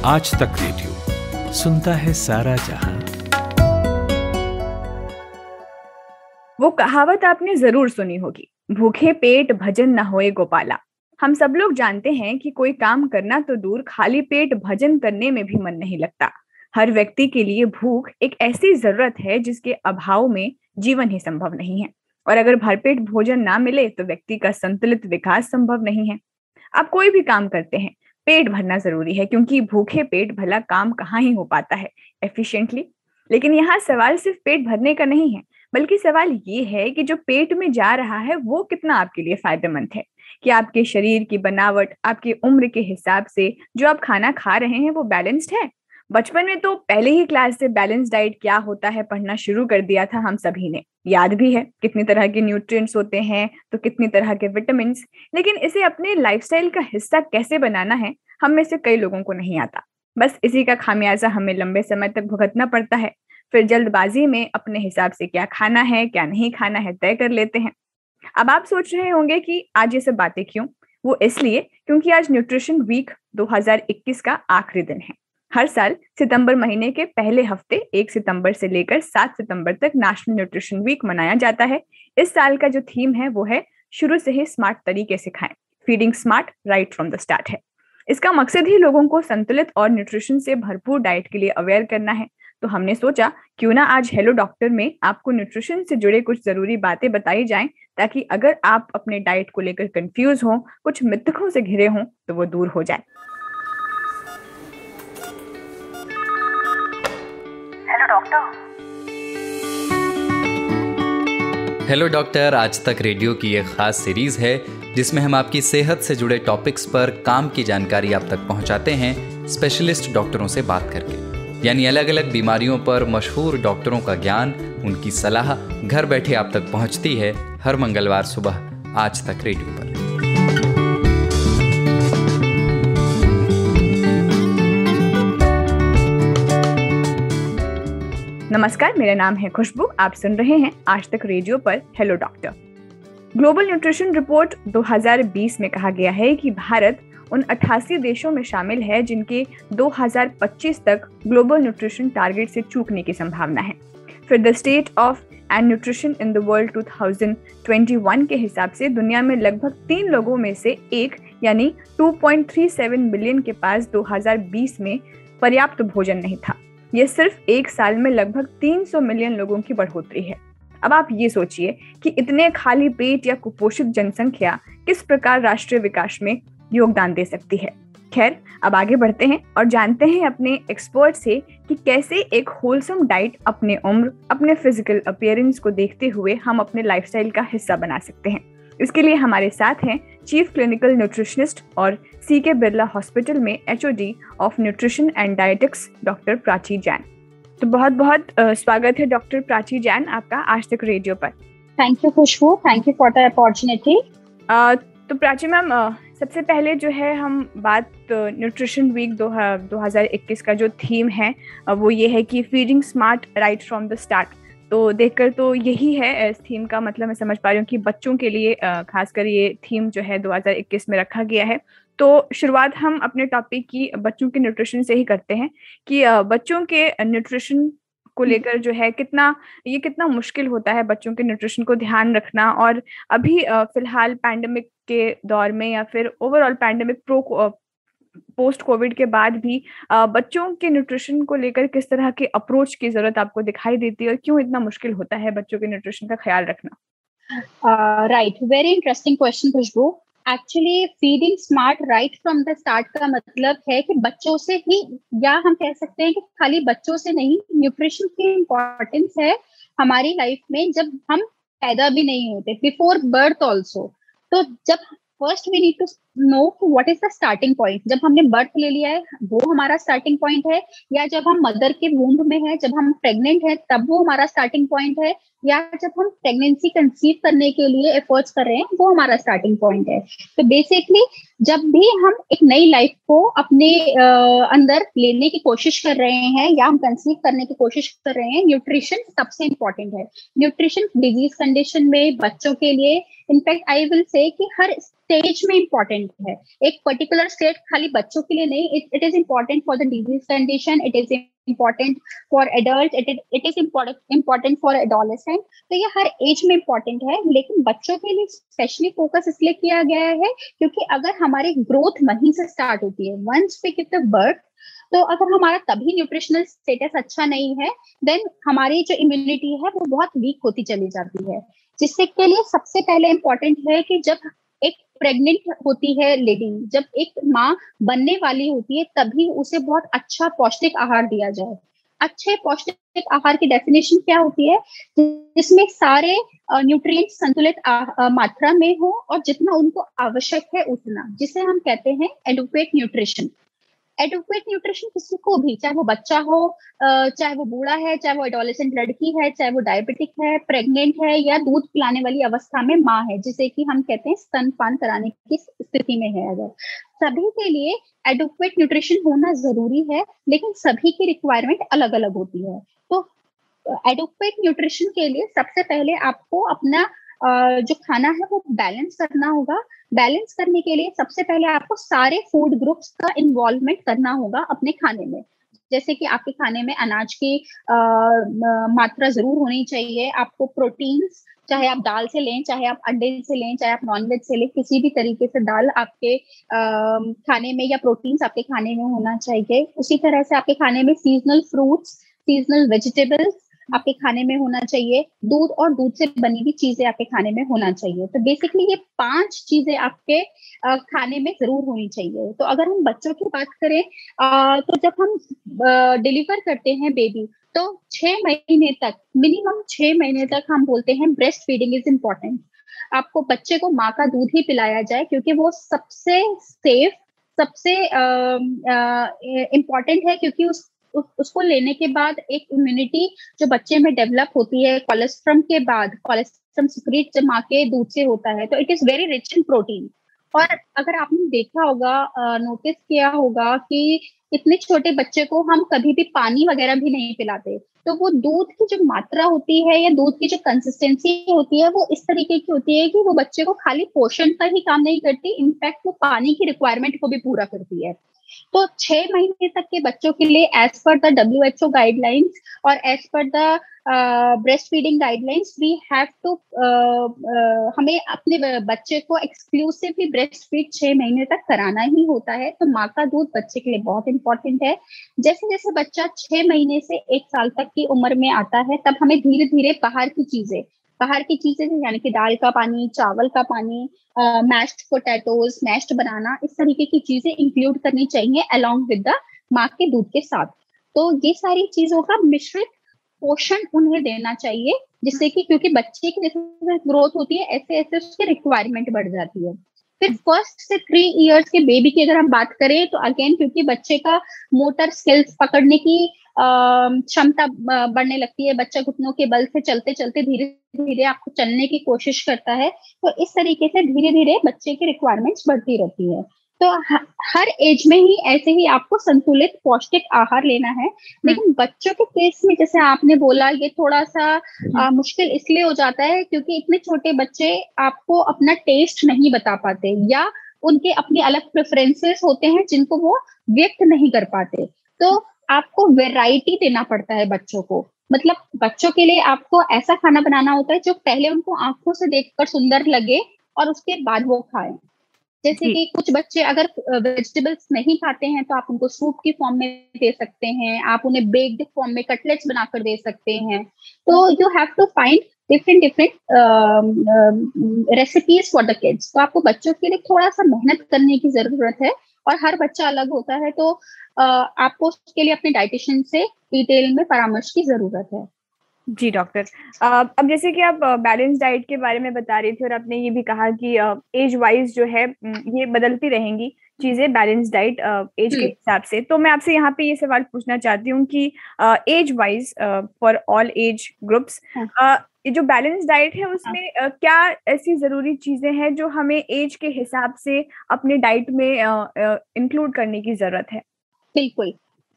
आज तक रेडियो सुनता है सारा जहां। वो कहावत आपने जरूर सुनी होगी, भूखे पेट भजन न होए गोपाला। हम सब लोग जानते हैं कि कोई काम करना तो दूर, खाली पेट भजन करने में भी मन नहीं लगता। हर व्यक्ति के लिए भूख एक ऐसी जरूरत है जिसके अभाव में जीवन ही संभव नहीं है। और अगर भरपेट भोजन ना मिले तो व्यक्ति का संतुलित विकास संभव नहीं है। आप कोई भी काम करते हैं, पेट भरना जरूरी है, क्योंकि भूखे पेट भला काम कहाँ ही हो पाता है एफिशिएंटली। लेकिन यहाँ सवाल सिर्फ पेट भरने का नहीं है, बल्कि सवाल ये है कि जो पेट में जा रहा है वो कितना आपके लिए फायदेमंद है। कि आपके शरीर की बनावट, आपकी उम्र के हिसाब से जो आप खाना खा रहे हैं वो बैलेंस्ड है। बचपन में तो पहले ही क्लास से बैलेंस डाइट क्या होता है पढ़ना शुरू कर दिया था हम सभी ने। याद भी है कितनी तरह के न्यूट्रिएंट्स होते हैं, तो कितनी तरह के विटामिन। लेकिन इसे अपने लाइफस्टाइल का हिस्सा कैसे बनाना है, हम में से कई लोगों को नहीं आता। बस इसी का खामियाजा हमें लंबे समय तक भुगतना पड़ता है। फिर जल्दबाजी में अपने हिसाब से क्या खाना है क्या नहीं खाना है तय कर लेते हैं। अब आप सोच रहे होंगे कि आज ये सब बातें क्यों। वो इसलिए क्योंकि आज न्यूट्रिशन वीक 2021 का आखिरी दिन है। हर साल सितंबर महीने के पहले हफ्ते 1 सितंबर से लेकर 7 सितंबर तक नेशनल न्यूट्रिशन वीक मनाया जाता है। इस साल का जो थीम है वो है शुरू से ही स्मार्ट तरीके से खाएं, feeding smart right from the start है। इसका मकसद ही लोगों को संतुलित और न्यूट्रिशन से भरपूर डाइट के लिए अवेयर करना है। तो हमने सोचा क्यों ना आज हेलो डॉक्टर में आपको न्यूट्रिशन से जुड़े कुछ जरूरी बातें बताई जाएं, ताकि अगर आप अपने डाइट को लेकर कंफ्यूज हो, कुछ मिथकों से घिरे हों, तो वो दूर हो जाए। Hello doctor. हेलो डॉक्टर आज तक रेडियो की एक खास सीरीज है जिसमें हम आपकी सेहत से जुड़े टॉपिक्स पर काम की जानकारी आप तक पहुंचाते हैं स्पेशलिस्ट डॉक्टरों से बात करके। यानी अलग अलग बीमारियों पर मशहूर डॉक्टरों का ज्ञान, उनकी सलाह घर बैठे आप तक पहुंचती है हर मंगलवार सुबह आज तक रेडियो पर। नमस्कार, मेरा नाम है खुशबू। आप सुन रहे हैं आज तक रेडियो पर hello doctor. Global nutrition report 2020 में कहा गया है कि भारत उन 88 देशों में शामिल है जिनके 2025 तक ग्लोबल न्यूट्रिशन टारगेट से चूकने की संभावना है। फिर the state of and nutrition in the world 2021 के हिसाब से दुनिया में लगभग 3 लोगों में से एक यानी 2.37 मिलियन के पास 2020 में पर्याप्त भोजन नहीं था। यह सिर्फ एक साल में लगभग 300 मिलियन लोगों की बढ़ोतरी है। अब आप ये सोचिए कि इतने खाली पेट या कुपोषित जनसंख्या किस प्रकार राष्ट्रीय विकास में योगदान दे सकती है। खैर, अब आगे बढ़ते हैं और जानते हैं अपने एक्सपर्ट से कि कैसे एक होलसम डाइट अपने उम्र, अपने फिजिकल अपीयरेंस को देखते हुए हम अपने लाइफस्टाइल का हिस्सा बना सकते हैं। इसके लिए हमारे साथ हैं चीफ क्लिनिकल न्यूट्रिशनिस्ट और सीके बिरला हॉस्पिटल में HOD of nutrition and dietetics doctor Prachi Jain. तो बहुत बहुत स्वागत है डॉक्टर प्राची जैन आपका आज तक रेडियो पर। Thank you Khushboo, thank you for the opportunity. तो प्राची मैम, सबसे पहले जो है हम बात न्यूट्रिशन वीक 2021 का जो थीम है वो ये है कि feeding smart right from the start. तो देखकर तो यही है इस थीम का मतलब, मैं समझ पा रही हूँ कि बच्चों के लिए खासकर ये थीम जो है 2021 में रखा गया है। तो शुरुआत हम अपने टॉपिक की बच्चों के न्यूट्रिशन से ही करते हैं कि बच्चों के न्यूट्रिशन को लेकर जो है कितना मुश्किल होता है बच्चों के न्यूट्रिशन को ध्यान रखना। और अभी फिलहाल पैंडेमिक के दौर में या फिर ओवरऑल पैंडेमिक पोस्ट कोविड के बाद भी बच्चों के न्यूट्रिशन को लेकर किस तरह के अप्रोच की जरूरत आपको दिखाई देती है और क्यों इतना मुश्किल होता है बच्चों के न्यूट्रिशन का ख्याल रखना। Right, very interesting question Khushboo. Actually feeding smart right from the start का मतलब है कि बच्चों से ही, या हम कह सकते हैं कि खाली बच्चों से नहीं, न्यूट्रिशन की इम्पोर्टेंस है हमारी लाइफ में जब हम पैदा भी नहीं होते, बिफोर बर्थ ऑल्सो। तो जब first we need to know what is the starting point. जब हमने बर्थ ले लिया है वो हमारा स्टार्टिंग पॉइंट है, या जब हम मदर के वूम्ब में है, जब हम प्रेग्नेंट है तब वो हमारा स्टार्टिंग पॉइंट है, या जब हम प्रेगनेंसी कंसीव करने के लिए एफर्ट्स कर रहे हैं वो हमारा स्टार्टिंग पॉइंट है। तो बेसिकली जब भी हम एक नई लाइफ को अपने अंदर लेने की कोशिश कर रहे हैं या हम कंसीव करने की कोशिश कर रहे हैं, न्यूट्रिशन सबसे इम्पोर्टेंट है। न्यूट्रिशन डिजीज कंडीशन में बच्चों के लिए, इनफैक्ट आई विल से कि हर स्टेज में इम्पोर्टेंट इम्पोर्टेंट है। एक पर्टिकुलर स्टेट खाली बच्चों के लिए नहीं, it is important for the disease condition, it is important for adult, it is important for adolescent. तो ये हर एज में इम्पोर्टेंट है, लेकिन बच्चों के लिए स्पेशली फोकस इसलिए किया गया है क्योंकि अगर हमारी ग्रोथ वहीं से स्टार्ट होती है, once we give the birth, तो अगर हमारा तभी न्यूट्रिशनल स्टेटस अच्छा नहीं है, देन हमारी जो इम्यूनिटी है वो बहुत वीक होती चली जाती है। जिससे के लिए सबसे पहले इम्पोर्टेंट है कि जब एक प्रेग्नेंट होती है लेडी, जब एक माँ बनने वाली होती है, तभी उसे बहुत अच्छा पौष्टिक आहार दिया जाए। अच्छे पौष्टिक आहार की डेफिनेशन क्या होती है? जिसमें सारे न्यूट्रिएंट्स संतुलित मात्रा में हो और जितना उनको आवश्यक है उतना, जिसे हम कहते हैं एडुक्वेट न्यूट्रिशन। एडुक्वेट न्यूट्रिशन किसी को भी, चाहे वो बच्चा हो, चाहे वो बूढ़ा है, चाहे वो एडोलेसेंट लड़की है, चाहे वो डायबिटिक है, प्रेग्नेंट है, या दूध पिलाने वाली अवस्था में माँ है, जिसे कि हम कहते हैं स्तनपान कराने की स्थिति में है, अगर सभी के लिए एडुक्वेट न्यूट्रिशन होना जरूरी है, लेकिन सभी की रिक्वायरमेंट अलग अलग होती है। तो एडुक्वेट न्यूट्रिशन के लिए सबसे पहले आपको अपना जो खाना है वो बैलेंस करना होगा। बैलेंस करने के लिए सबसे पहले आपको सारे फूड ग्रुप्स का इन्वॉल्वमेंट करना होगा अपने खाने में। जैसे कि आपके खाने में अनाज की मात्रा जरूर होनी चाहिए। आपको प्रोटीन्स, चाहे आप दाल से लें, चाहे आप अंडे से लें, चाहे आप नॉनवेज से लें, किसी भी तरीके से दाल आपके खाने में या प्रोटीन्स आपके खाने में होना चाहिए। उसी तरह से आपके खाने में सीजनल फ्रूट्स, सीजनल वेजिटेबल्स आपके खाने में होना चाहिए। दूध और दूध से बनी हुई चीजें आपके खाने में होना चाहिए। तो बेसिकली ये 5 चीजें आपके खाने में जरूर होनी चाहिए। तो अगर हम बच्चों की बात करें, तो जब हम डिलीवर करते हैं बेबी, तो 6 महीने तक, मिनिमम 6 महीने तक हम बोलते हैं ब्रेस्ट फीडिंग इज इम्पोर्टेंट। आपको बच्चे को माँ का दूध ही पिलाया जाए, क्योंकि वो सबसे सेफ, सबसे इम्पोर्टेंट है, क्योंकि उसको लेने के बाद एक इम्यूनिटी जो बच्चे में डेवलप होती है कोलेस्ट्रम के बाद, कोलेस्ट्रम सिक्रीट माँ के दूध से होता है, तो it is very rich in protein. और अगर आपने देखा होगा, नोटिस किया होगा कि इतने छोटे बच्चे को हम कभी भी पानी वगैरह भी नहीं पिलाते, तो वो दूध की जो मात्रा होती है या दूध की जो कंसिस्टेंसी होती है वो इस तरीके की होती है कि वो बच्चे को खाली पोषण का ही काम नहीं करती, इनफैक्ट वो पानी की रिक्वायरमेंट को भी पूरा करती है। तो 6 महीने तक के बच्चों के लिए as per the WHO guidelines और as per the breast feeding guidelines we have to, हमें अपने बच्चे को एक्सक्लूसिवली ब्रेस्ट फीड 6 महीने तक कराना ही होता है। तो माँ का दूध बच्चे के लिए बहुत इंपॉर्टेंट है। जैसे जैसे बच्चा 6 महीने से 1 साल तक की उम्र में आता है, तब हमें धीरे धीरे बाहर की चीजें यानी कि दाल का पानी, चावल का पानी, मैश्ड पोटैटोज, मैश्ड बनाना, इस तरीके की चीजें इंक्लूड करनी चाहिए अलोंग विद द माँ के दूध के साथ। तो ये सारी चीजों का मिश्रित पोषण उन्हें देना चाहिए, जिससे कि, क्योंकि बच्चे की जैसे ग्रोथ होती है ऐसे ऐसे उसकी रिक्वायरमेंट बढ़ जाती है। फिर 1 से 3 इयर्स के बेबी की अगर हम बात करें, तो अगेन क्योंकि बच्चे का मोटर स्किल्स, पकड़ने की क्षमता बढ़ने लगती है, बच्चा घुटनों के बल से चलते चलते धीरे धीरे आपको चलने की कोशिश करता है, तो इस तरीके से धीरे धीरे बच्चे की रिक्वायरमेंट्स बढ़ती रहती है। तो हर एज में ही ऐसे ही आपको संतुलित पौष्टिक आहार लेना है। लेकिन बच्चों के केस में, जैसे आपने बोला, ये थोड़ा सा मुश्किल इसलिए हो जाता है क्योंकि इतने छोटे बच्चे आपको अपना टेस्ट नहीं बता पाते, या उनके अपने अलग प्रेफरेंसेस होते हैं जिनको वो व्यक्त नहीं कर पाते। तो आपको वैरायटी देना पड़ता है बच्चों को। मतलब बच्चों के लिए आपको ऐसा खाना बनाना होता है जो पहले उनको आंखों से देखकर सुंदर लगे और उसके बाद वो खाएं। जैसे कि कुछ बच्चे अगर वेजिटेबल्स नहीं खाते हैं, तो आप उनको सूप की फॉर्म में दे सकते हैं, आप उन्हें बेक्ड फॉर्म में कटलेट्स बनाकर दे सकते हैं। तो you have to find different recipes for the kids. तो आपको बच्चों के लिए थोड़ा सा मेहनत करने की जरूरत है, और हर बच्चा अलग होता है, तो आपको उसके लिए अपने डाइटिशियन से डिटेल में परामर्श की जरूरत है। जी डॉक्टर, अब जैसे कि आप बैलेंस डाइट के बारे में बता रही थी, और आपने ये भी कहा कि एज वाइज जो है ये बदलती रहेंगी चीजें, बैलेंस डाइट एज के हिसाब से। तो मैं आपसे यहाँ पे ये सवाल पूछना चाहती हूँ कि age wise for all age groups, जो बैलेंस डाइट है उसमें क्या ऐसी जरूरी चीजें हैं जो हमें एज के हिसाब से अपने डाइट में इंक्लूड करने की जरूरत है? बिल्कुल,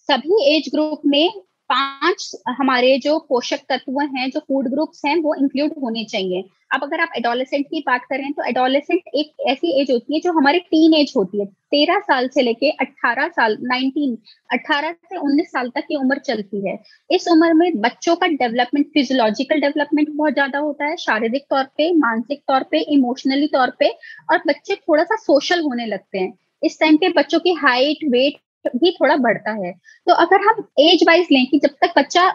सभी एज ग्रुप में 5 हमारे जो पोषक तत्व हैं, जो फूड ग्रुप्स हैं, वो इंक्लूड होने चाहिए। अब अगर आप एडोलेसेंट की बात करें तो एडोलेसेंट एक ऐसी एज होती है जो हमारे टीन एज होती है। 13 साल से लेके 18 साल 18 से 19 साल तक की उम्र चलती है। इस उम्र में बच्चों का डेवलपमेंट, फिजियोलॉजिकल डेवलपमेंट बहुत ज्यादा होता है, शारीरिक तौर पे, मानसिक तौर पे, इमोशनली तौर पे, और बच्चे थोड़ा सा सोशल होने लगते हैं। इस टाइम पे बच्चों की हाइट, वेट भी थोड़ा बढ़ता है। तो अगर हम एज वाइज लें कि जब तक बच्चा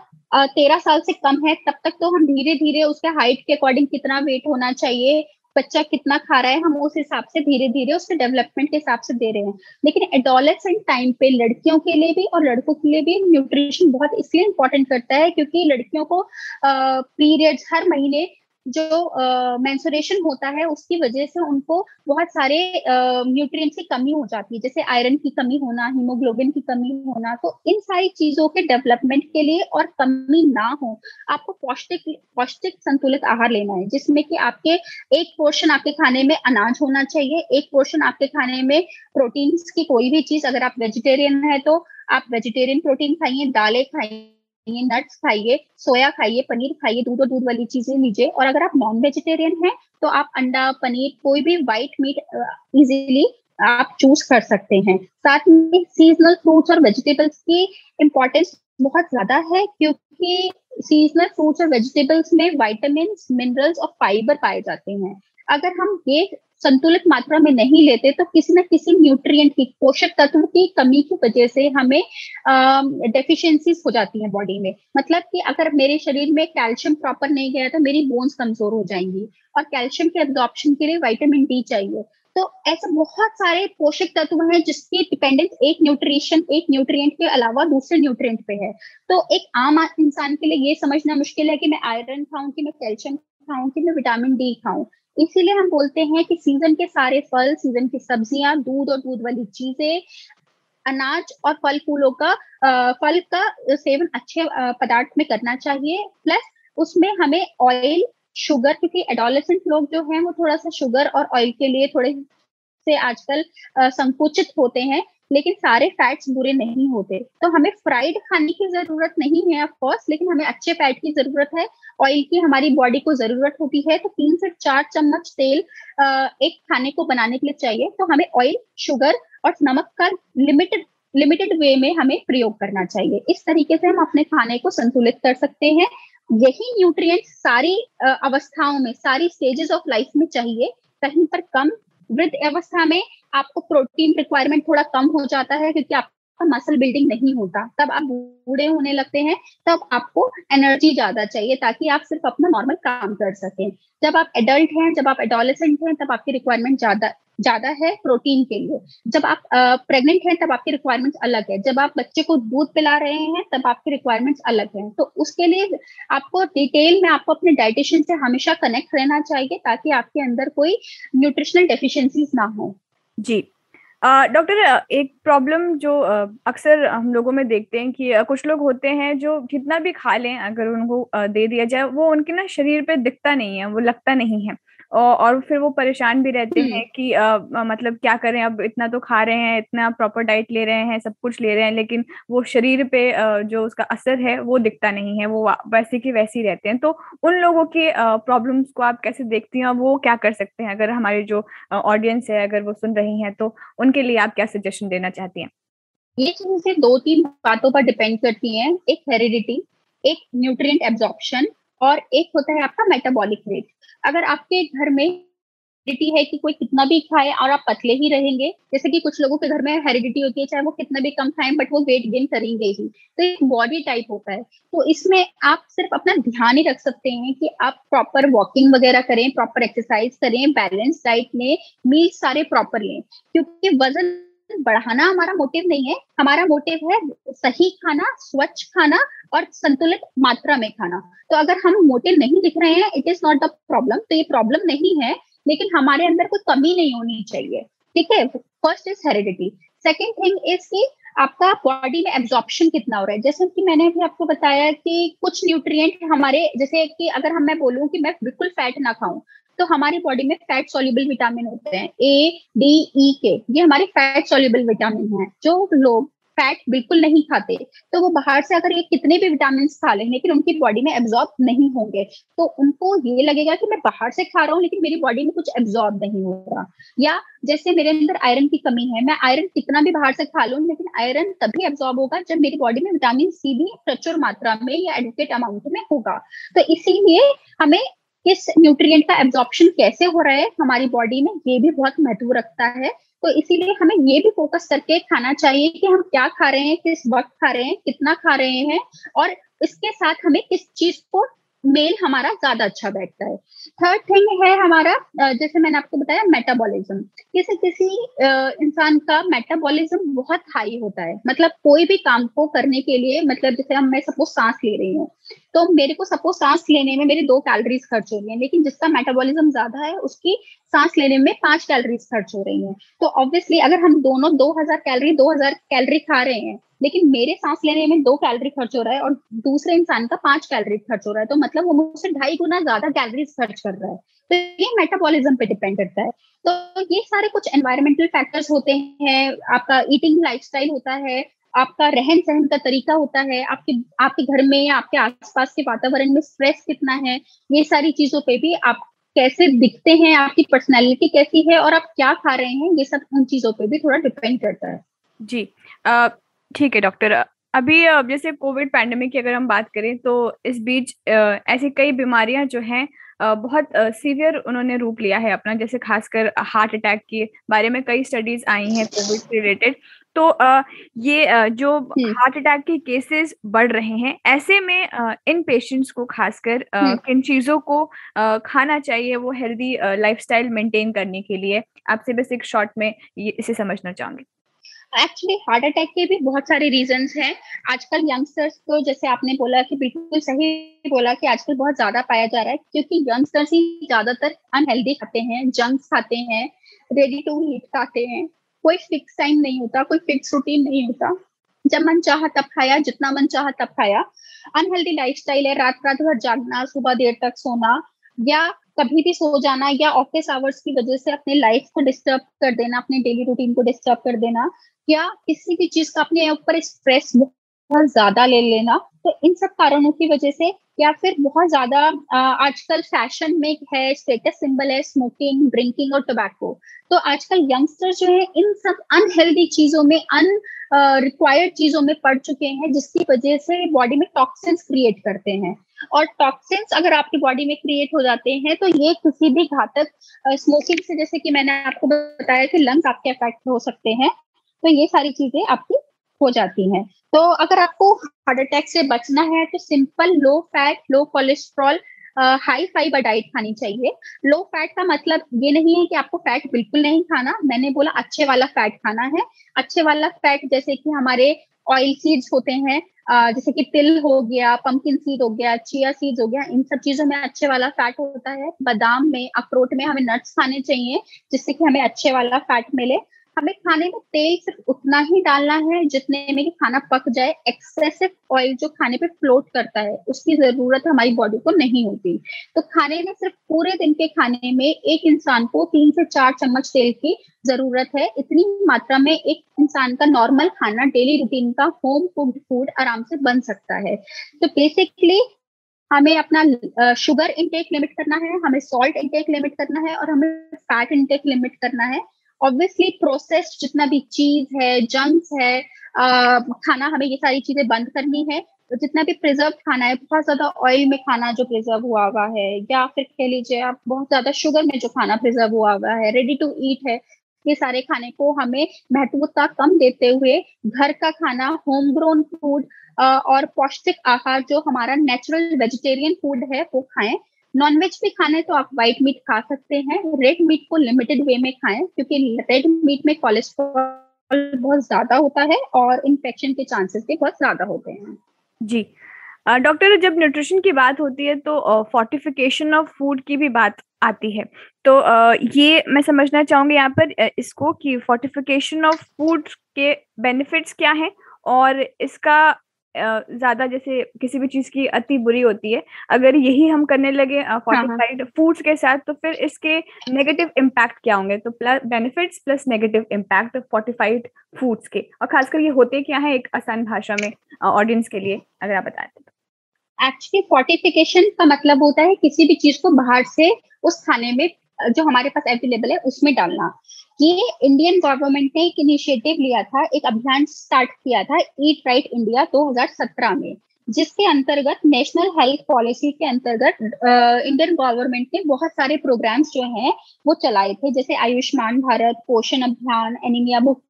13 साल से कम है, तब तक तो हम धीरे धीरे उसके हाइट के अकॉर्डिंग कितना वेट होना चाहिए, बच्चा कितना खा रहा है, हम उस हिसाब से धीरे धीरे उसके डेवलपमेंट के हिसाब से दे रहे हैं। लेकिन एडोलेसेंट टाइम पे लड़कियों के लिए भी और लड़कों के लिए भी न्यूट्रिशन बहुत इसलिए इंपॉर्टेंट करता है क्योंकि लड़कियों को पीरियड्स हर महीने जो मेंस्ट्रुएशन होता है उसकी वजह से उनको बहुत सारे न्यूट्रिएंट्स की कमी हो जाती है, जैसे आयरन की कमी होना, हीमोग्लोबिन की कमी होना। तो इन सारी चीजों के डेवलपमेंट के लिए और कमी ना हो, आपको पौष्टिक संतुलित आहार लेना है, जिसमें कि आपके एक पोर्शन आपके खाने में अनाज होना चाहिए, एक पोर्शन आपके खाने में प्रोटीन्स की कोई भी चीज, अगर आप वेजिटेरियन है तो आप वेजिटेरियन प्रोटीन खाइए, दालें खाइए, नट्स खाइए, सोया खाइए, पनीर खाइए, दूध और दूध वाली चीजें लीजिए। और अगर आप नॉन वेजिटेरियन हैं तो आप अंडा, पनीर, कोई भी व्हाइट मीट इजीली आप चूज कर सकते हैं। साथ में सीजनल फ्रूट्स और वेजिटेबल्स की इम्पोर्टेंस बहुत ज्यादा है क्योंकि सीजनल फ्रूट्स और वेजिटेबल्स में विटामिन, मिनरल्स और फाइबर पाए जाते हैं। अगर हम ये संतुलित मात्रा में नहीं लेते तो किसी न किसी न्यूट्रिएंट की, पोषक तत्व की कमी की वजह से हमें डेफिशिएंसीज हो जाती हैं बॉडी में। मतलब कि अगर मेरे शरीर में कैल्शियम प्रॉपर नहीं गया तो मेरी बोन्स कमजोर हो जाएंगी, और कैल्शियम के एब्जॉर्प्शन के लिए विटामिन डी चाहिए। तो ऐसे बहुत सारे पोषक तत्व हैं जिसकी डिपेंडेंस एक न्यूट्रिएंट के अलावा दूसरे न्यूट्रिएंट पे है। तो एक आम इंसान के लिए ये समझना मुश्किल है कि मैं आयरन खाऊं, कि मैं कैल्शियम खाऊं, कि मैं विटामिन डी खाऊं। इसीलिए हम बोलते हैं कि सीजन के सारे फल, सीजन की सब्जियां, दूध और दूध वाली चीजें, अनाज और फल का सेवन अच्छे पदार्थ में करना चाहिए। प्लस उसमें हमें ऑयल, शुगर, क्योंकि एडोलेसेंट लोग जो हैं वो थोड़ा सा शुगर और ऑयल के लिए थोड़े से आजकल संकुचित होते हैं, लेकिन सारे फैट्स बुरे नहीं होते। तो हमें फ्राइड खाने की जरूरत नहीं है ऑफ कोर्स, लेकिन हमें अच्छे फैट की जरूरत है, ऑयल की हमारी बॉडी को जरूरत होती है। तो 3 से 4 चम्मच तेल एक खाने को बनाने के लिए चाहिए। तो हमें ऑयल, शुगर और नमक का लिमिटेड वे में हमें प्रयोग करना चाहिए। इस तरीके से हम अपने खाने को संतुलित कर सकते हैं। यही न्यूट्रिएंट सारी अवस्थाओं में, सारी स्टेजेस ऑफ लाइफ में चाहिए। कहीं पर कम, वृद्ध अवस्था में आपको प्रोटीन रिक्वायरमेंट थोड़ा कम हो जाता है क्योंकि आपका मसल बिल्डिंग नहीं होता। तब आप बूढ़े होने लगते हैं, तब आपको एनर्जी ज्यादा चाहिए ताकि आप सिर्फ अपना नॉर्मल काम कर सकें। जब आप एडल्ट हैं, जब आप एडोलेसेंट हैं, तब आपकी रिक्वायरमेंट ज्यादा है प्रोटीन के लिए। जब आप प्रेग्नेंट हैं तब आपकी रिक्वायरमेंट्स अलग है। जब आप बच्चे को दूध पिला रहे हैं तब आपकी रिक्वायरमेंट्स अलग है। तो उसके लिए आपको डिटेल में आपको अपने डाइटिशियन से हमेशा कनेक्ट रहना चाहिए ताकि आपके अंदर कोई न्यूट्रिशनल डेफिशिएंसीज ना हो। जी डॉक्टर, एक प्रॉब्लम जो अक्सर हम लोगों में देखते हैं कि कुछ लोग होते हैं जो जितना भी खा लें, अगर उनको दे दिया जाए, वो उनके ना शरीर पे दिखता नहीं है, वो लगता नहीं है, और फिर वो परेशान भी रहते हैं कि मतलब क्या करें, अब इतना तो खा रहे हैं, इतना प्रॉपर डाइट ले रहे हैं, सब कुछ ले रहे हैं, लेकिन वो शरीर पे जो उसका असर है वो दिखता नहीं है, वो वैसे की वैसे ही रहते हैं। तो उन लोगों के प्रॉब्लम्स को आप कैसे देखती हैं, वो क्या कर सकते हैं? अगर हमारी जो ऑडियंस है, अगर वो सुन रही हैं, तो उनके लिए आप क्या सजेशन देना चाहती हैं? ये चीजें 2-3 बातों पर डिपेंड करती हैं। एक हेरिडिटी, एक न्यूट्रिएंट एब्जॉर्प्शन, और एक होता है आपका मेटाबॉलिक रेट। अगर आपके घर में हेरिडिटी है कि कोई कितना भी खाए और आप पतले ही रहेंगे, जैसे कि कुछ लोगों के घर में हेरिडिटी होती है, चाहे वो कितना भी कम खाएं बट वो वेट गेन करेंगे ही, तो एक बॉडी टाइप होता है। तो इसमें आप सिर्फ अपना ध्यान ही रख सकते हैं कि आप प्रॉपर वॉकिंग वगैरह करें, प्रॉपर एक्सरसाइज करें, बैलेंस डाइट लें, मील सारे प्रॉपर लें, क्योंकि वजन बढ़ाना हमारा मोटिव नहीं है। हमारा मोटिव है सही खाना, स्वच्छ खाना और संतुलित मात्रा में खाना। तो अगर हम मोटे नहीं दिख रहे हैं, it is not the problem. तो ये प्रॉब्लम नहीं है, लेकिन हमारे अंदर कोई कमी नहीं होनी चाहिए। ठीक है, first is heredity. Second thing is कि आपका बॉडी में एब्जॉर्प्शन कितना हो रहा है। जैसे कि मैंने भी आपको बताया कि कुछ न्यूट्रिएंट हमारे, जैसे कि अगर मैं बोलूं कि मैं बिल्कुल फैट ना खाऊं, तो हमारी बॉडी में फैट सॉल्युबल विटामिन होते हैं, A, D, E के, ये हमारे फैट सॉल्युबल विटामिन हैं। जो लोग फैट बिल्कुल नहीं खाते, तो वो बाहर से अगर ये कितने भी विटामिन खा लें लेकिन उनकी बॉडी में एब्जॉर्ब नहीं होंगे, तो उनको ये लगेगा कि मैं बाहर से खा रहा हूँ लेकिन मेरी बॉडी में कुछ एब्जॉर्ब नहीं हो रहा। या जैसे मेरे अंदर आयरन की कमी है, मैं आयरन कितना भी बाहर से खा लूँ लेकिन आयरन तभी एब्जॉर्ब होगा जब मेरी बॉडी में विटामिन सी भी प्रचुर मात्रा में या एडिक्वेट अमाउंट में होगा। तो इसीलिए हमें इस न्यूट्रिएंट का एब्जॉर्प्शन कैसे हो रहा है हमारी बॉडी में, ये भी बहुत महत्व रखता है। तो इसीलिए हमें ये भी फोकस करके खाना चाहिए कि हम क्या खा रहे हैं, किस वक्त खा रहे हैं, कितना खा रहे हैं, और इसके साथ हमें किस चीज को मेल हमारा ज्यादा अच्छा बैठता है। थर्ड थिंग है हमारा, जैसे मैंने आपको बताया, मेटाबॉलिज्म। किसी इंसान का मेटाबॉलिज्म बहुत हाई होता है, मतलब कोई भी काम को करने के लिए, मतलब जैसे मैं सपोज सांस ले रही हूँ, तो मेरे को सपोज सांस लेने में मेरी 2 कैलोरीज खर्च हो रही है, लेकिन जिसका मेटाबॉलिज्म ज्यादा है उसकी सांस लेने में 5 कैलोरीज खर्च हो रही है। तो ऑब्वियसली अगर हम दोनों 2000 कैलोरी खा रहे हैं, लेकिन मेरे सांस लेने में 2 कैलोरी खर्च हो रहा है और दूसरे इंसान का 5 कैलोरी खर्च हो रहा है, तो मतलब वो मुझसे 2.5 गुना ज्यादा कैलोरीज खर्च कर रहा है। तो ये मेटाबॉलिज्म पे डिपेंड करता है। तो ये सारे कुछ एनवायरमेंटल फैक्टर्स होते हैं, आपका ईटिंग लाइफस्टाइल होता है, आपका रहन सहन का तरीका होता है, आपके घर में या आपके आसपास के वातावरण में स्ट्रेस कितना है, ये सारी चीजों पे भी, आप कैसे दिखते हैं, आपकी पर्सनैलिटी कैसी है और आप क्या खा रहे हैं, ये सब उन चीजों पे भी थोड़ा डिपेंड करता है। जी, ठीक है डॉक्टर। अभी जैसे कोविड पैंडेमिक की अगर हम बात करें तो इस बीच ऐसी कई बीमारियां जो हैं बहुत सीवियर उन्होंने रूप लिया है अपना, जैसे खासकर हार्ट अटैक के बारे में कई स्टडीज आई हैं कोविड से रिलेटेड। तो ये जो हार्ट अटैक के केसेस बढ़ रहे हैं, ऐसे में इन पेशेंट्स को खासकर किन चीज़ों को खाना चाहिए वो हेल्दी लाइफस्टाइल मेंटेन करने के लिए? आपसे बस एक शॉर्ट में इसे समझना चाहूंगी। एक्चुअली हार्ट अटैक के भी बहुत सारे रीजंस हैं। आजकल यंगस्टर्स को, जैसे आपने बोला कि बिल्कुल सही बोला, कि आजकल बहुत ज्यादा पाया जा रहा है, क्योंकि यंगस्टर्स ही ज्यादातर अनहेल्दी खाते हैं, जंक्स खाते हैं, रेडी टू ईट खाते हैं। कोई फिक्स टाइम नहीं होता, कोई फिक्स रूटीन नहीं होता, जब मन चाहा तब खाया, जितना मन चाहा तब खाया। अनहेल्दी लाइफस्टाइल है, रात रात भर जागना, सुबह देर तक सोना, या कभी भी सो जाना, या ऑफिस आवर्स की वजह से अपने लाइफ को डिस्टर्ब कर देना, अपने डेली रूटीन को डिस्टर्ब कर देना, या किसी भी चीज का अपने ऊपर स्ट्रेस बहुत ज्यादा ले लेना। तो इन सब कारणों की वजह से, या फिर बहुत ज्यादा आजकल फैशन में है, स्टेटस सिंबल है स्मोकिंग, ड्रिंकिंग और टोबैको। तो आजकल यंगस्टर्स जो है इन सब अनहेल्दी चीजों में, रिक्वायर्ड चीजों में पड़ चुके हैं, जिसकी वजह से बॉडी में टॉक्सिन्स क्रिएट करते हैं। और टॉक्सिन्स अगर आपकी बॉडी में क्रिएट हो जाते हैं तो ये किसी भी घातक, स्मोकिंग से, जैसे कि मैंने आपको बताया कि लंग्स आपके अफेक्ट हो सकते हैं, तो ये सारी चीजें आपकी हो जाती हैं। तो अगर आपको हार्ट अटैक से बचना है तो सिंपल लो फैट, लो कोलेस्ट्रॉल, हाई फाइबर डाइट खानी चाहिए। लो फैट का मतलब ये नहीं है कि आपको फैट बिल्कुल नहीं खाना, मैंने बोला अच्छे वाला फैट खाना है। अच्छे वाला फैट जैसे कि हमारे ऑयल सीड्स होते हैं, जैसे कि तिल हो गया, पंपकिन सीड हो गया, चिया सीड्स हो गया, इन सब चीजों में अच्छे वाला फैट होता है। बादाम में, अखरोट में हमें नट्स खाने चाहिए जिससे कि हमें अच्छे वाला फैट मिले। हमें खाने में तेल सिर्फ उतना ही डालना है जितने में कि खाना पक जाए। एक्सेसिव ऑयल जो खाने पे फ्लोट करता है उसकी जरूरत हमारी बॉडी को नहीं होती। तो खाने में सिर्फ पूरे दिन के खाने में एक इंसान को 3 से 4 चम्मच तेल की जरूरत है। इतनी मात्रा में एक इंसान का नॉर्मल खाना, डेली रूटीन का होम कुक्ड फूड आराम से बन सकता है। तो बेसिकली हमें अपना शुगर इंटेक लिमिट करना है, हमें सॉल्ट इंटेक लिमिट करना है, और हमें फैट इंटेक लिमिट करना है। ऑब्वियसली प्रोसेस्ड जितना भी चीज है, जंक्स है, खाना, हमें ये सारी चीजें बंद करनी है। तो जितना भी प्रिजर्व खाना है, बहुत ज्यादा ऑयल में खाना जो प्रिजर्व हुआ हुआ है, या फिर कह लीजिए आप बहुत ज्यादा शुगर में जो खाना प्रिजर्व हुआ हुआ है, रेडी टू ईट है, ये सारे खाने को हमें महत्वता कम देते हुए घर का खाना, होम ग्रोन फूड और पौष्टिक आहार जो हमारा नेचुरल वेजिटेरियन फूड है वो खाएं। नॉनवेज भी खाने तो आप व्हाइट मीट खा सकते हैं, रेड मीट को लिमिटेड वे में खाएं, क्योंकि रेड मीट में कोलेस्ट्रॉल बहुत ज्यादा होता है और इन्फेक्शन के चांसेस भी बहुत ज्यादा होते हैं। जी डॉक्टर, जब न्यूट्रिशन की बात होती है तो फोर्टिफिकेशन ऑफ फूड की भी बात आती है। तो ये मैं समझना चाहूंगी यहाँ पर इसको कि फोर्टिफिकेशन ऑफ फूड के बेनिफिट्स क्या हैं और इसका ज्यादा, जैसे किसी भी चीज की अति बुरी होती है, अगर यही हम करने लगे फोर्टिफाइड फूड्स के साथ, तो फिर इसके नेगेटिव इम्पैक्ट क्या होंगे? तो plus benefits plus negative impact fortified foods के, और खासकर ये होते क्या है एक आसान भाषा में ऑडियंस के लिए अगर आप बताते तो। एक्चुअली फोर्टिफिकेशन का मतलब होता है किसी भी चीज को बाहर से उस खाने में जो हमारे पास अवेलेबल है उसमें डालना। ये इंडियन गवर्नमेंट ने एक इनिशिएटिव लिया था, एक अभियान स्टार्ट किया था ईट राइट इंडिया 2017 में, जिसके अंतर्गत नेशनल हेल्थ पॉलिसी के अंतर्गत इंडियन गवर्नमेंट ने बहुत सारे प्रोग्राम्स जो हैं वो चलाए थे, जैसे आयुष्मान भारत, पोषण अभियान, एनीमिया मुक्त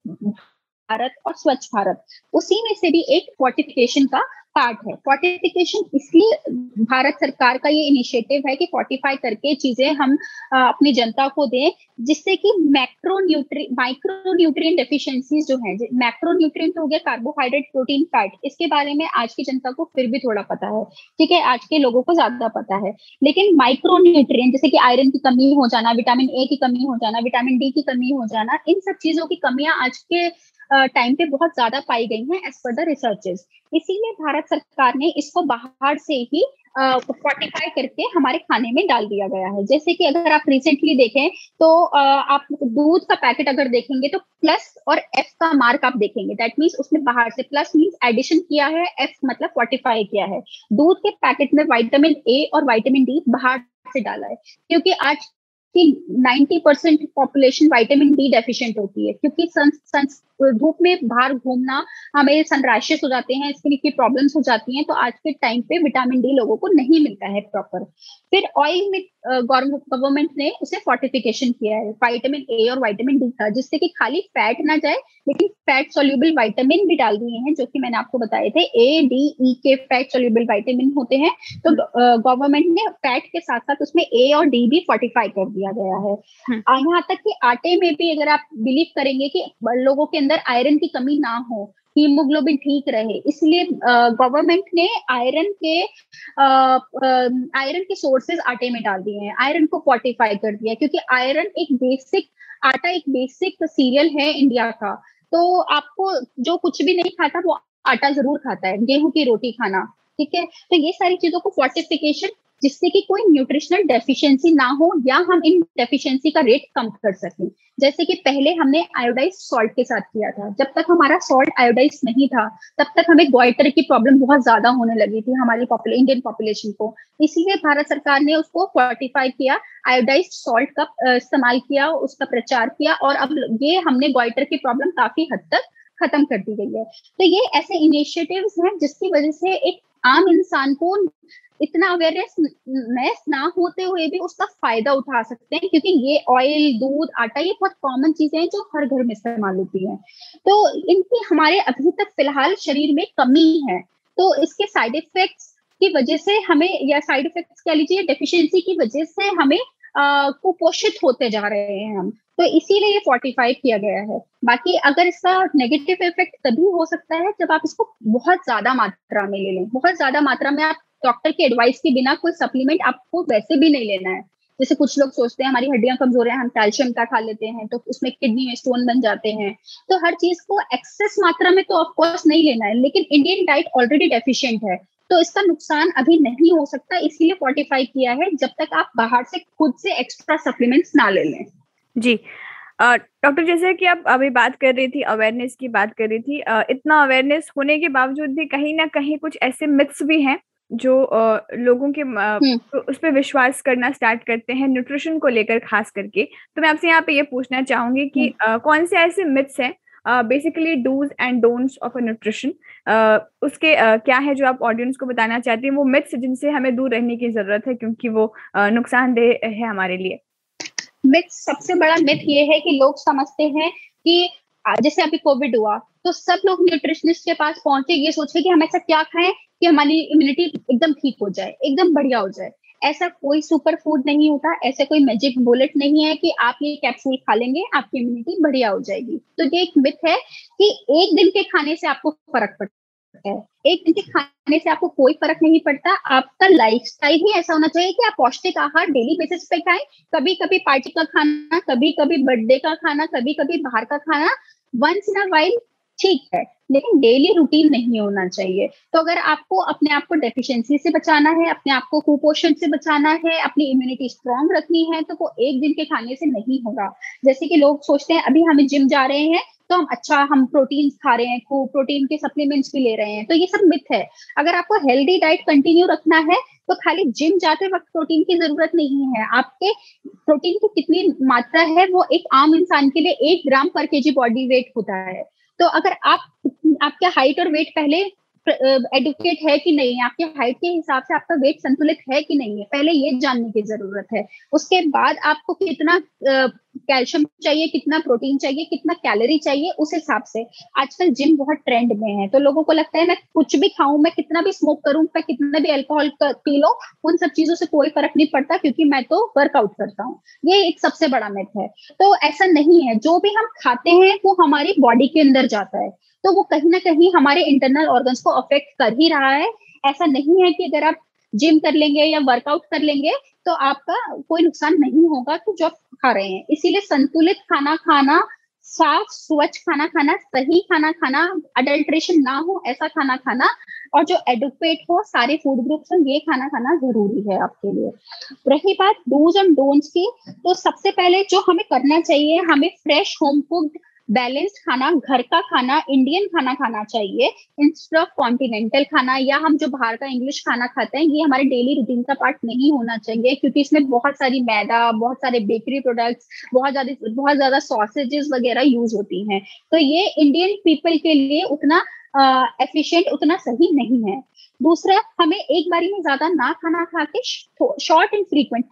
भारत और स्वच्छ भारत। उसी में से भी एक फोर्टिफिकेशन का पार्ट है। फोर्टिफिकेशन इसलिए भारत सरकार का ये इनिशिएटिव है कि फोर्टिफाई करके चीजें हम अपनी जनता को दें, जिससे कि माइक्रोन्यूट्रिएंट डेफिशिएंसीज जो है, मैक्रोन्यूट्रिएंट हो गया कार्बोहाइड्रेट, प्रोटीन, फैट, इसके बारे में आज की जनता को फिर भी थोड़ा पता है, ठीक है, आज के लोगों को ज्यादा पता है। लेकिन माइक्रोन्यूट्रिएंट जैसे कि आयरन की कमी हो जाना, विटामिन ए की कमी हो जाना, विटामिन डी की कमी हो जाना, इन सब चीजों की कमियां आज के टाइम पे बहुत ज्यादा पाई गई हैं एज पर द रिसर्चेस। इसीलिए भारत सरकार ने इसको बाहर से ही फोर्टिफाई करके हमारे खाने में डाल दिया गया है। जैसे कि अगर आप रिसेंटली देखें तो आप दूध का पैकेट अगर देखेंगे तो प्लस और एफ का मार्क आप देखेंगे, दैट मीन्स उसमें बाहर से प्लस मीन्स एडिशन किया है, एफ मतलब फोर्टिफाई किया है। दूध के पैकेट में विटामिन ए और विटामिन डी बाहर से डाला है, क्योंकि आज कि 90% पॉपुलेशन विटामिन डी डेफिशिएंट होती है, क्योंकि धूप में बाहर घूमना, हमें सनराइजेस हो जाते हैं, स्किन की प्रॉब्लम्स हो जाती हैं, तो आज के टाइम पे विटामिन डी लोगों को नहीं मिलता है प्रॉपर। फिर ऑयल में गवर्नमेंट ने उसे फोर्टिफिकेशन किया है विटामिन ए और विटामिन डी का, जिससे कि खाली फैट ना जाए लेकिन फैट सोल्यूबल विटामिन भी डाल दिए हैं, जो कि मैंने आपको बताए थे ए डी ई के फैट सोल्यूबल विटामिन होते हैं। तो गवर्नमेंट ने फैट के साथ साथ उसमें ए और डी भी फोर्टिफाई कर दिया गया है। यहाँ तक कि आटे में भी अगर आप बिलीव करेंगे कि लोगों के अंदर आयरन की कमी ना हो, हीमोग्लोबिन ठीक रहे, इसलिए गवर्नमेंट ने आयरन के सोर्सेज आटे में डाल दिए हैं, आयरन को फोर्टिफाई कर दिया, क्योंकि आयरन आटा एक बेसिक सीरियल है इंडिया का। तो आपको जो कुछ भी नहीं खाता वो आटा जरूर खाता है, गेहूं की रोटी खाना, ठीक है। तो ये सारी चीजों को फोर्टिफिकेशन, जिससे कि कोई न्यूट्रिशनल डेफिशिएंसी ना हो या हम इन डेफिशिएंसी का रेट कम कर सकें। जैसे कि पहले हमने आयोडाइज सॉल्ट के साथ किया था, जब तक हमारा सॉल्ट आयोडाइज नहीं था तब तक हमें गोइटर की प्रॉब्लम बहुत ज्यादा होने लगी थी हमारी इंडियन पॉपुलेशन को। इसीलिए भारत सरकार ने उसको फोर्टिफाई किया, आयोडाइज सॉल्ट का इस्तेमाल किया, उसका प्रचार किया, और अब ये हमने गोइटर की प्रॉब्लम काफी हद तक खत्म कर दी गई है। तो ये ऐसे इनिशिएटिव्स हैं जिसकी वजह से एक आम इंसान को इतना अवेयरनेस ना होते हुए भी उसका फायदा उठा सकते हैं, क्योंकि ये ऑयल, दूध, आटा ये बहुत कॉमन चीजें हैं जो हर घर में इस्तेमाल होती हैं। तो इनकी हमारे अभी तक फिलहाल शरीर में कमी है, तो इसके साइड इफेक्ट्स की वजह से हमें, या साइड इफेक्ट्स कह लीजिए डेफिशिएंसी की वजह से हमें कुपोषित होते जा रहे हैं हम, तो इसीलिए ये फोर्टिफाई किया गया है। बाकी अगर इसका नेगेटिव इफेक्ट तभी हो सकता है जब आप इसको बहुत ज्यादा मात्रा में ले लें। बहुत ज्यादा मात्रा में आप डॉक्टर की एडवाइस के बिना कोई सप्लीमेंट आपको वैसे भी नहीं लेना है। जैसे कुछ लोग सोचते हैं हमारी हड्डियां कमजोर हैं, हम कैल्शियम का खा लेते हैं तो उसमें किडनी में स्टोन बन जाते हैं। तो हर चीज को एक्सेस मात्रा में तो ऑफकोर्स नहीं लेना है, लेकिन इंडियन डाइट ऑलरेडी डेफिशिएंट है तो इसका नुकसान अभी नहीं हो सकता, इसीलिए फोर्टिफाई किया है, जब तक आप बाहर से खुद से एक्स्ट्रा सप्लीमेंट्स ना ले लें। जी डॉक्टर, जैसे कि आप अभी बात कर रही थी, अवेयरनेस की बात कर रही थी, इतना अवेयरनेस होने के बावजूद भी कहीं ना कहीं कुछ ऐसे मिथ्स भी हैं जो लोगों के उस पर विश्वास करना स्टार्ट करते हैं न्यूट्रिशन को लेकर खास करके। तो मैं आपसे यहाँ पे ये पूछना चाहूंगी कि कौन से ऐसे मिथ्स हैं, basically dos and don'ts of a nutrition, उसके क्या है जो आप ऑडियंस को बताना चाहती हैं, वो मिथ्स जिनसे हमें दूर रहने की जरूरत है क्योंकि वो नुकसानदेह है हमारे लिए। मिथ, सबसे बड़ा मिथ ये है कि लोग समझते हैं कि जैसे अभी कोविड हुआ तो सब लोग न्यूट्रिशनिस्ट के पास पहुंचे ये सोच के कि हम ऐसा क्या खाएं कि हमारी इम्यूनिटी एकदम ठीक हो जाए, एकदम बढ़िया हो जाए। ऐसा कोई सुपर फूड नहीं होता, ऐसा कोई मैजिक बुलेट नहीं है कि आप ये कैप्सूल खा लेंगे आपकी इम्यूनिटी बढ़िया हो जाएगी। तो ये एक मिथ है कि एक दिन के खाने से आपको फर्क पड़ता है। एक दिन के खाने से आपको कोई फर्क नहीं पड़ता। आपका लाइफस्टाइल ही ऐसा होना चाहिए कि आप पौष्टिक आहार डेली बेसिस पे खाएं। कभी कभी पार्टी का खाना, कभी कभी बर्थडे का खाना, कभी कभी बाहर का खाना, वंस इन अ वाइल ठीक है, लेकिन डेली रूटीन नहीं होना चाहिए। तो अगर आपको अपने आप को डेफिशिएंसी से बचाना है, अपने आप को कुपोषण से बचाना है, अपनी इम्यूनिटी स्ट्रांग रखनी है, तो वो एक दिन के खाने से नहीं होगा। जैसे कि लोग सोचते हैं अभी हम जिम जा रहे हैं तो हम प्रोटीन खा रहे हैं, खूब प्रोटीन के सप्लीमेंट्स भी ले रहे हैं, तो ये सब मिथ है। अगर आपको हेल्दी डाइट कंटिन्यू रखना है तो खाली जिम जाते वक्त प्रोटीन की जरूरत नहीं है। आपके प्रोटीन की कितनी मात्रा है वो एक आम इंसान के लिए 1 ग्राम पर केजी बॉडी वेट होता है। तो अगर आपके हाइट और वेट पहले एडुकेट है कि नहीं, आपके हाइट के हिसाब से आपका वेट संतुलित है कि नहीं है, पहले ये जानने की जरूरत है। उसके बाद आपको कितना कैल्शियम चाहिए, कितना प्रोटीन चाहिए, कितना कैलोरी चाहिए, उस हिसाब से। आजकल जिम बहुत ट्रेंड में है, तो लोगों को लगता है मैं कुछ भी खाऊं, मैं कितना भी स्मोक करूं, मैं कितना भी अल्कोहल पी लो, उन सब चीजों से कोई फर्क नहीं पड़ता क्योंकि मैं तो वर्कआउट करता हूँ। ये एक सबसे बड़ा मिथ है। तो ऐसा नहीं है, जो भी हम खाते हैं वो हमारी बॉडी के अंदर जाता है, तो वो कहीं ना कहीं हमारे इंटरनल ऑर्गन्स को अफेक्ट कर ही रहा है। ऐसा नहीं है कि अगर आप जिम कर लेंगे या वर्कआउट कर लेंगे तो आपका कोई नुकसान नहीं होगा कि जो आप खा रहे हैं। इसीलिए संतुलित खाना खाना, साफ स्वच्छ खाना खाना, सही खाना खाना, अडल्ट्रेशन ना हो ऐसा खाना खाना, और जो एडुकेट हो सारे फूड ग्रुप्स में, ये खाना खाना जरूरी है आपके लिए। रही बात डूज एंड डोंट्स की, तो सबसे पहले जो हमें करना चाहिए, हमें फ्रेश होम कुक्ड बैलेंस्ड खाना, घर का खाना, इंडियन खाना खाना चाहिए इंस्टेड ऑफ कॉन्टिनेंटल खाना, या हम जो बाहर का इंग्लिश खाना खाते हैं ये हमारे डेली रूटीन का पार्ट नहीं होना चाहिए, क्योंकि इसमें बहुत सारी मैदा, बहुत सारे बेकरी प्रोडक्ट्स, बहुत ज्यादा सॉसेजेस वगैरह यूज होती हैं। तो ये इंडियन पीपल के लिए उतना एफिशिएंट, उतना सही नहीं है। दूसरा, हमें एक बारी में ज्यादा ना खाना खा के शॉर्ट एंड फ्रीक्वेंट,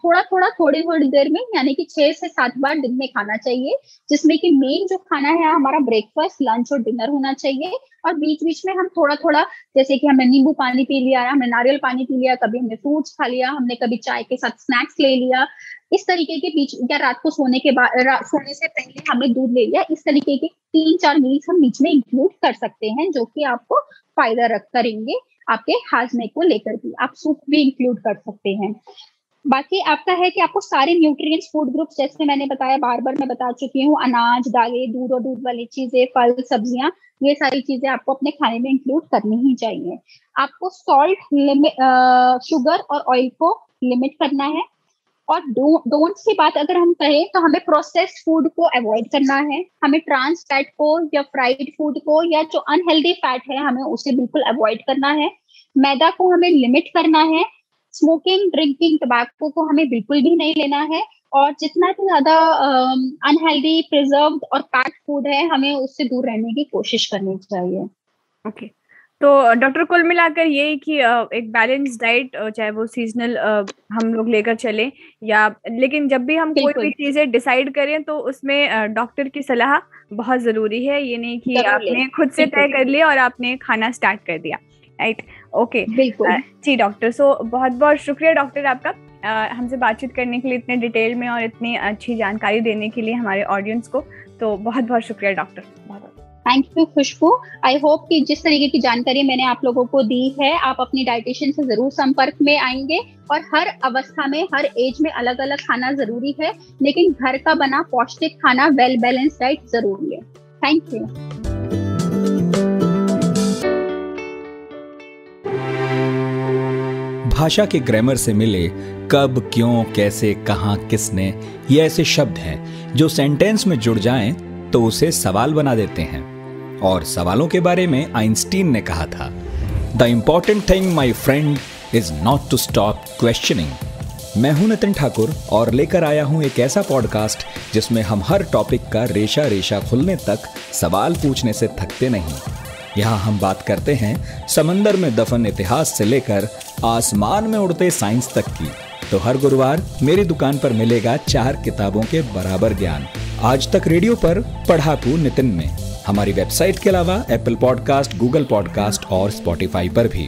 थोड़ी देर में, यानी कि 6 से 7 बार दिन में खाना चाहिए, जिसमें कि मेन जो खाना है हमारा ब्रेकफास्ट, लंच और डिनर होना चाहिए। और बीच बीच में हम थोड़ा, जैसे कि हमने नींबू पानी पी लिया, हमने नारियल पानी पी लिया, कभी हमने फ्रूट्स खा लिया, हमने कभी चाय के साथ स्नैक्स ले लिया, इस तरीके के बीच, या रात को सोने से पहले हमने दूध ले लिया, इस तरीके के 3-4 मील्स हम बीच में इंक्लूड कर सकते हैं, जो कि आपको फायदा करेंगे आपके हाजमे को लेकर भी। आप सूप भी इंक्लूड कर सकते हैं। बाकी आपका है कि आपको सारे न्यूट्रिएंट्स, फूड ग्रुप्स, जैसे मैंने बताया, बार बार मैं बता चुकी हूँ, अनाज, दालें, दूध और दूध वाली चीजें, फल, सब्जियां, ये सारी चीजें आपको अपने खाने में इंक्लूड करनी ही चाहिए। आपको सॉल्ट, शुगर और ऑयल को लिमिट करना है। और डोंट्स की बात अगर हम कहें तो हमें प्रोसेस्ड फूड को अवॉइड करना है, हमें ट्रांस फैट को या फ्राइड फूड को या जो अनहेल्दी फैट है हमें उसे बिल्कुल अवॉइड करना है। मैदा को हमें लिमिट करना है। स्मोकिंग, ड्रिंकिंग, टबैको को हमें बिल्कुल भी नहीं लेना है। और जितना भी ज्यादा अनहेल्दी, प्रिजर्व्ड और पैक्ड फूड है हमें उससे दूर रहने की कोशिश करनी चाहिए। ओके, तो डॉक्टर कुल मिलाकर ये कि एक बैलेंस डाइट, चाहे वो सीजनल हम लोग लेकर चले, या लेकिन जब भी हम कोई भी चीजें डिसाइड करें तो उसमें डॉक्टर की सलाह बहुत जरूरी है। ये नहीं कि आपने खुद से तय कर लिया और आपने खाना स्टार्ट कर दिया, राइट? ओके, जी डॉक्टर, सो बहुत बहुत शुक्रिया डॉक्टर आपका हमसे बातचीत करने के लिए, इतने डिटेल में और इतनी अच्छी जानकारी देने के लिए हमारे ऑडियंस को। तो बहुत बहुत शुक्रिया doctor. Thank you Khushboo. I hope कि जिस तरीके की जानकारी मैंने आप लोगों को दी है, आप अपनी डाइटिशियन से जरूर संपर्क में आएंगे। और हर अवस्था में, हर एज में अलग अलग खाना जरूरी है, लेकिन घर का बना पौष्टिक खाना, वेल बैलेंस डाइट जरूरी है। Thank you. भाषा के ग्रामर से मिले कब, क्यों, कैसे, कहां, किसने, ये ऐसे शब्द हैं जो सेंटेंस में जुड़ जाएं तो उसे सवाल बना देते हैं। और सवालों के बारे में आइंस्टीन ने कहा था, the important thing my friend is not to stop questioning. मैं हूं नितिन ठाकुर और लेकर आया हूं एक ऐसा पॉडकास्ट जिसमें हम हर टॉपिक का रेशा रेशा खुलने तक सवाल पूछने से थकते नहीं। यहाँ हम बात करते हैं समंदर में दफन इतिहास से लेकर आसमान में उड़ते साइंस तक की। तो हर गुरुवार मेरी दुकान पर मिलेगा 4 किताबों के बराबर ज्ञान। आज तक रेडियो पर पढ़ाकू नितिन में, हमारी वेबसाइट के अलावा एप्पल पॉडकास्ट, गूगल पॉडकास्ट और स्पॉटिफाई पर भी।